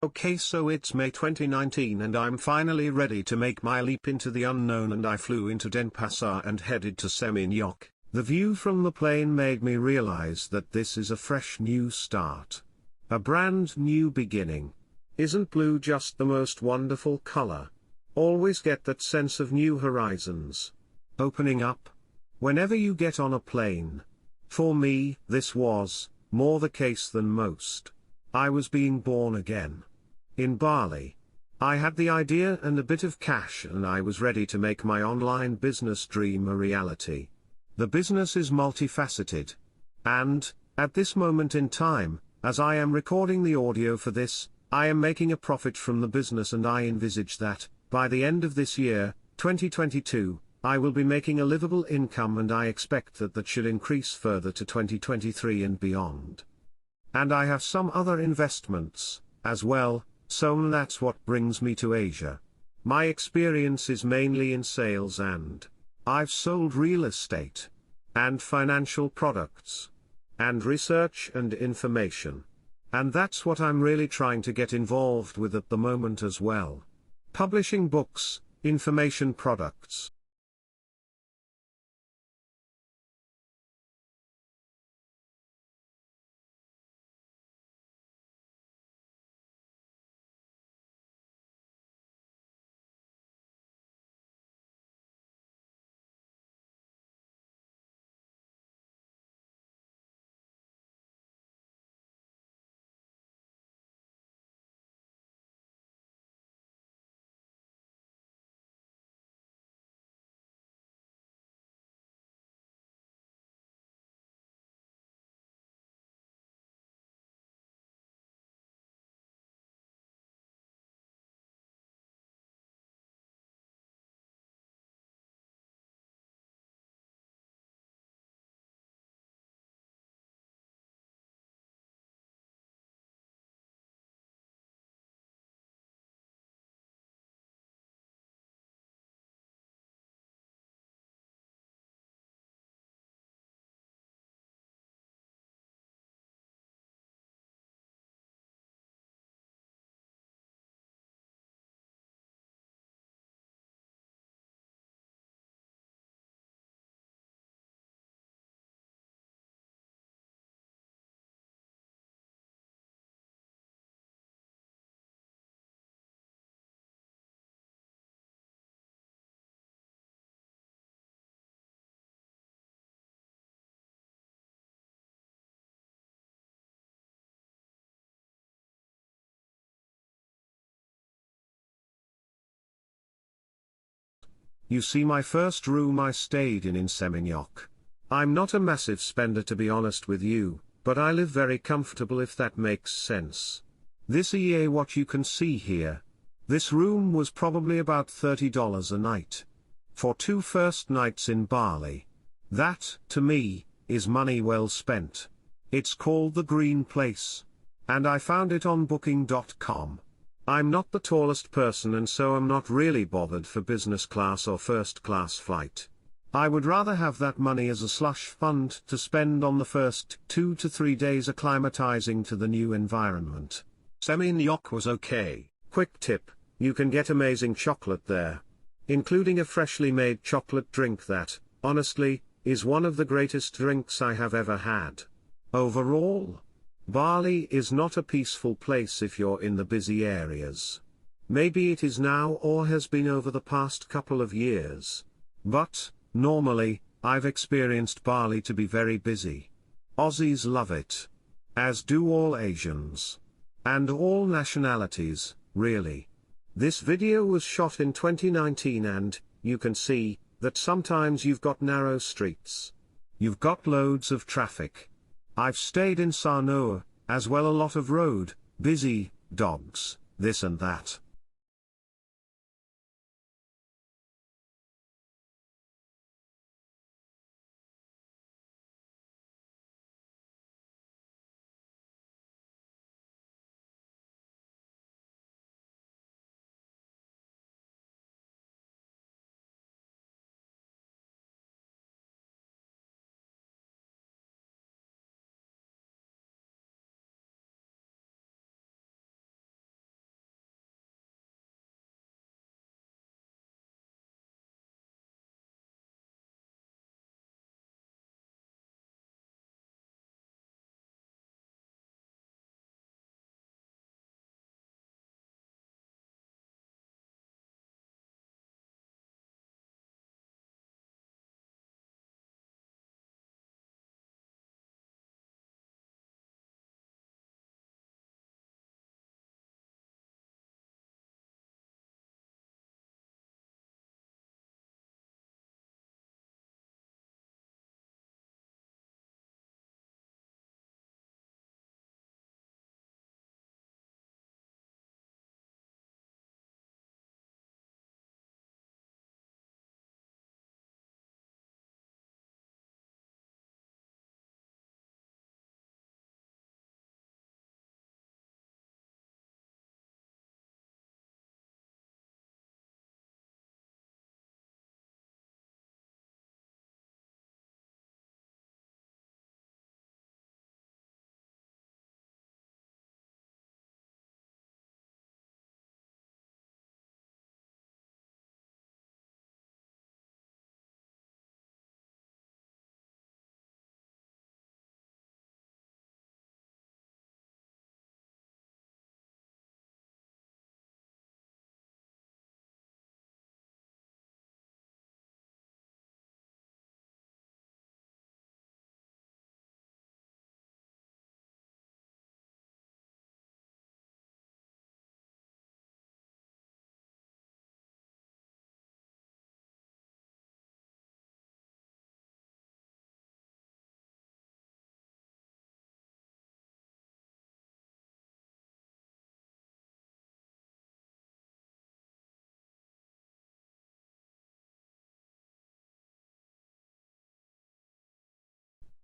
Okay, so it's May 2019 and I'm finally ready to make my leap into the unknown, and I flew into Denpasar and headed to Seminyak. The view from the plane made me realize that this is a fresh new start. A brand new beginning. Isn't blue just the most wonderful color? Always get that sense of new horizons. Opening up. Whenever you get on a plane. For me, this was more the case than most. I was being born again. In Bali. I had the idea and a bit of cash, and I was ready to make my online business dream a reality. The business is multifaceted. And, at this moment in time, as I am recording the audio for this, I am making a profit from the business, and I envisage that, by the end of this year, 2022, I will be making a livable income, and I expect that should increase further to 2023 and beyond. And I have some other investments, as well, so that's what brings me to Asia. My experience is mainly in sales, and I've sold real estate, and financial products, and research and information. And that's what I'm really trying to get involved with at the moment as well. Publishing books, information products. You see, my first room I stayed in Seminyak. I'm not a massive spender, to be honest with you, but I live very comfortable, if that makes sense. This is what you can see here. This room was probably about $30 a night. For 2 first nights in Bali. That, to me, is money well spent. It's called the Green Place. And I found it on booking.com. I'm not the tallest person, and so I'm not really bothered for business class or first class flight. I would rather have that money as a slush fund to spend on the first 2 to 3 days acclimatizing to the new environment. Seminyak was okay. Quick tip, you can get amazing chocolate there. Including a freshly made chocolate drink that, honestly, is one of the greatest drinks I have ever had. Overall, Bali is not a peaceful place if you're in the busy areas. Maybe it is now or has been over the past couple of years. But, normally, I've experienced Bali to be very busy. Aussies love it. As do all Asians. And all nationalities, really. This video was shot in 2019 and, you can see, that sometimes you've got narrow streets. You've got loads of traffic. I've stayed in Sanoa, as well, a lot of road, busy, dogs, this and that.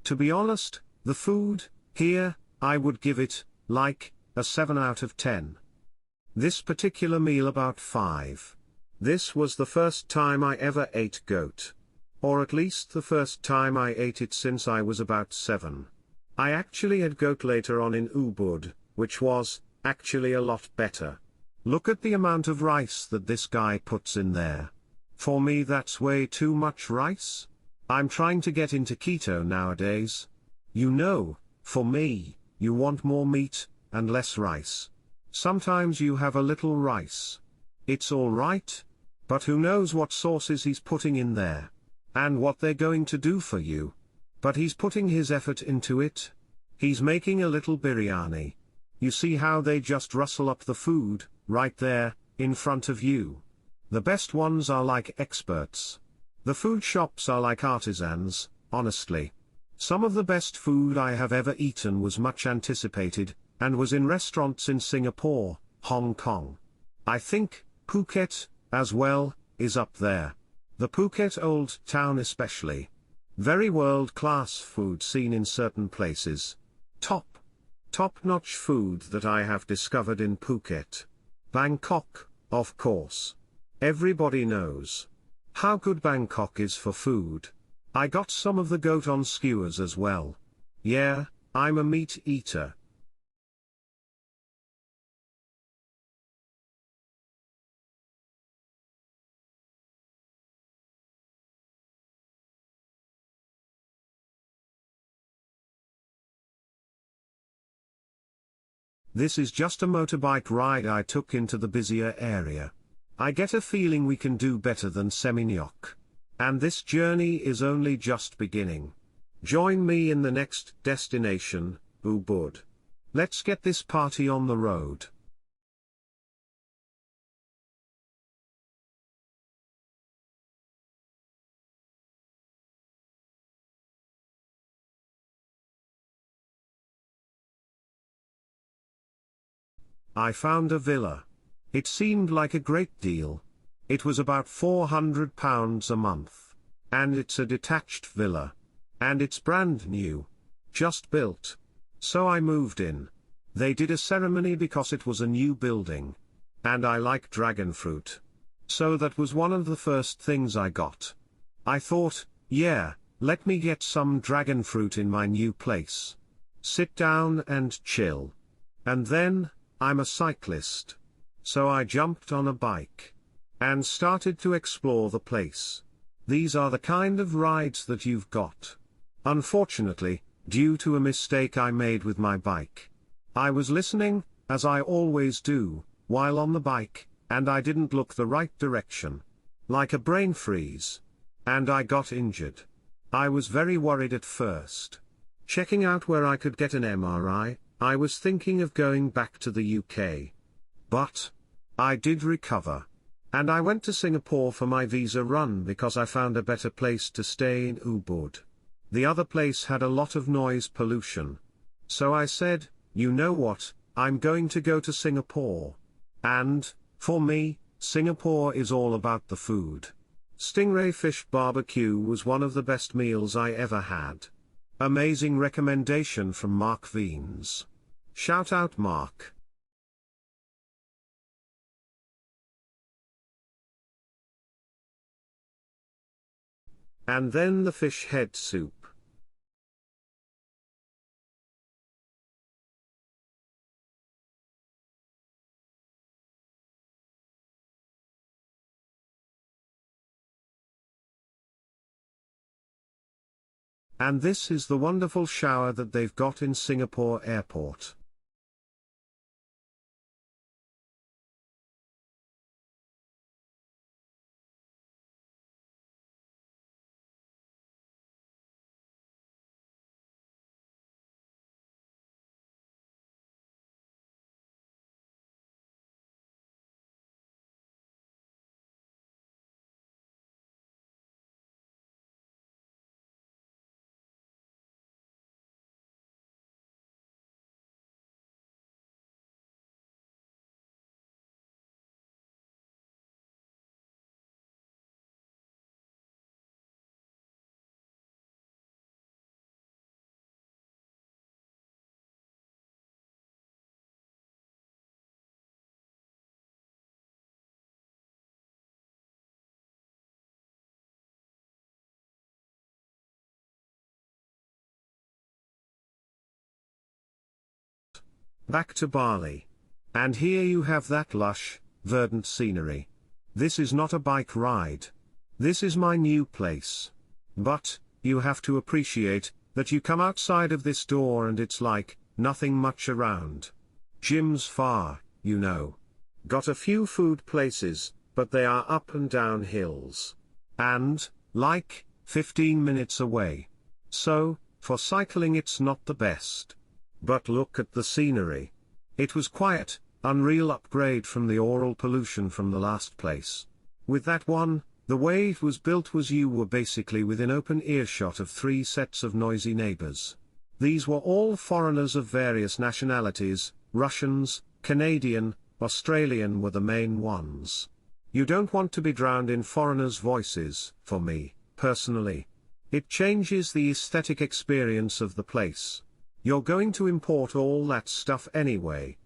To be honest, the food, here, I would give it, like, a 7 out of 10. This particular meal about 5. This was the first time I ever ate goat. Or at least the first time I ate it since I was about 7. I actually had goat later on in Ubud, which was, actually a lot better. Look at the amount of rice that this guy puts in there. For me that's way too much rice. I'm trying to get into keto nowadays. You know, for me, you want more meat, and less rice. Sometimes you have a little rice. It's alright. But who knows what sauces he's putting in there. And what they're going to do for you. But he's putting his effort into it. He's making a little biryani. You see how they just rustle up the food, right there, in front of you. The best ones are like experts. The food shops are like artisans, honestly. Some of the best food I have ever eaten was much anticipated, and was in restaurants in Singapore, Hong Kong. I think, Phuket, as well, is up there. The Phuket Old Town especially. Very world-class food seen in certain places. Top-notch food that I have discovered in Phuket. Bangkok, of course. Everybody knows how good Bangkok is for food. I got some of the goat on skewers as well. Yeah, I'm a meat eater. This is just a motorbike ride I took into the busier area. I get a feeling we can do better than Seminyak. And this journey is only just beginning. Join me in the next destination, Ubud. Let's get this party on the road. I found a villa. It seemed like a great deal. It was about £400 a month. And it's a detached villa. And it's brand new. Just built. So I moved in. They did a ceremony because it was a new building. And I like dragon fruit. So that was one of the first things I got. I thought, yeah, let me get some dragon fruit in my new place. Sit down and chill. And then, I'm a cyclist. So I jumped on a bike. And started to explore the place. These are the kind of rides that you've got. Unfortunately, due to a mistake I made with my bike. I was listening, as I always do, while on the bike, and I didn't look the right direction. Like a brain freeze. And I got injured. I was very worried at first. Checking out where I could get an MRI, I was thinking of going back to the UK. But I did recover. And I went to Singapore for my visa run because I found a better place to stay in Ubud. The other place had a lot of noise pollution. So I said, you know what, I'm going to go to Singapore. And, for me, Singapore is all about the food. Stingray fish barbecue was one of the best meals I ever had. Amazing recommendation from Mark Veens. Shout out Mark. And then the fish head soup. And this is the wonderful shower that they've got in Singapore airport. Back to Bali. And here you have that lush, verdant scenery. This is not a bike ride. This is my new place. But, you have to appreciate, that you come outside of this door and it's like, nothing much around. Gym's far, you know. Got a few food places, but they are up and down hills. And, like, 15 minutes away. So, for cycling it's not the best. But look at the scenery. It was quiet, unreal upgrade from the oral pollution from the last place. With that one, the way it was built was you were basically within open earshot of 3 sets of noisy neighbors. These were all foreigners of various nationalities, Russians, Canadian, Australian were the main ones. You don't want to be drowned in foreigners' voices, for me, personally. It changes the aesthetic experience of the place. You're going to import all that stuff anyway.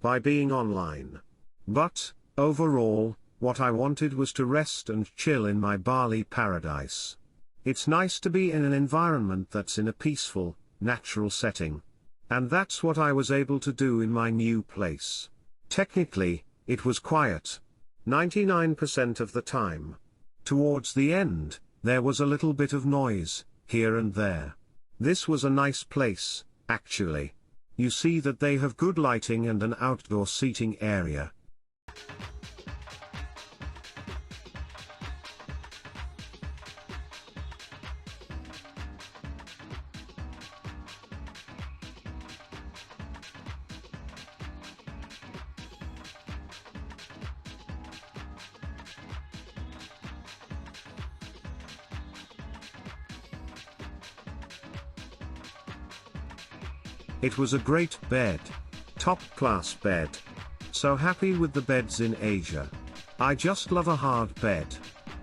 By being online. But, overall, what I wanted was to rest and chill in my Bali paradise. It's nice to be in an environment that's in a peaceful, natural setting. And that's what I was able to do in my new place. Technically, it was quiet. 99% of the time. Towards the end, there was a little bit of noise, here and there. This was a nice place, actually. You see that they have good lighting and an outdoor seating area. It was a great bed. Top class bed. So happy with the beds in Asia. I just love a hard bed.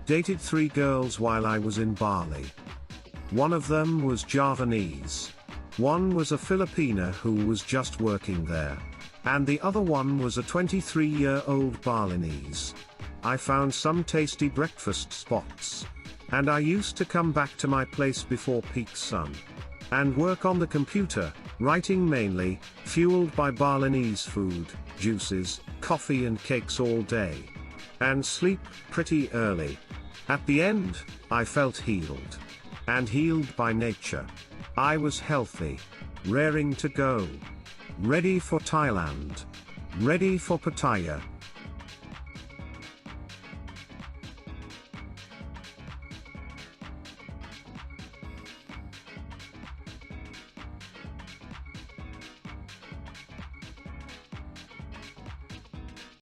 Dated 3 girls while I was in Bali. One of them was Javanese. One was a Filipina who was just working there. And the other one was a 23-year-old Balinese. I found some tasty breakfast spots. And I used to come back to my place before peak sun. And work on the computer, writing mainly, fueled by Balinese food, juices, coffee and cakes all day. And sleep pretty early. At the end, I felt healed. And healed by nature. I was healthy. Raring to go. Ready for Thailand. Ready for Pattaya.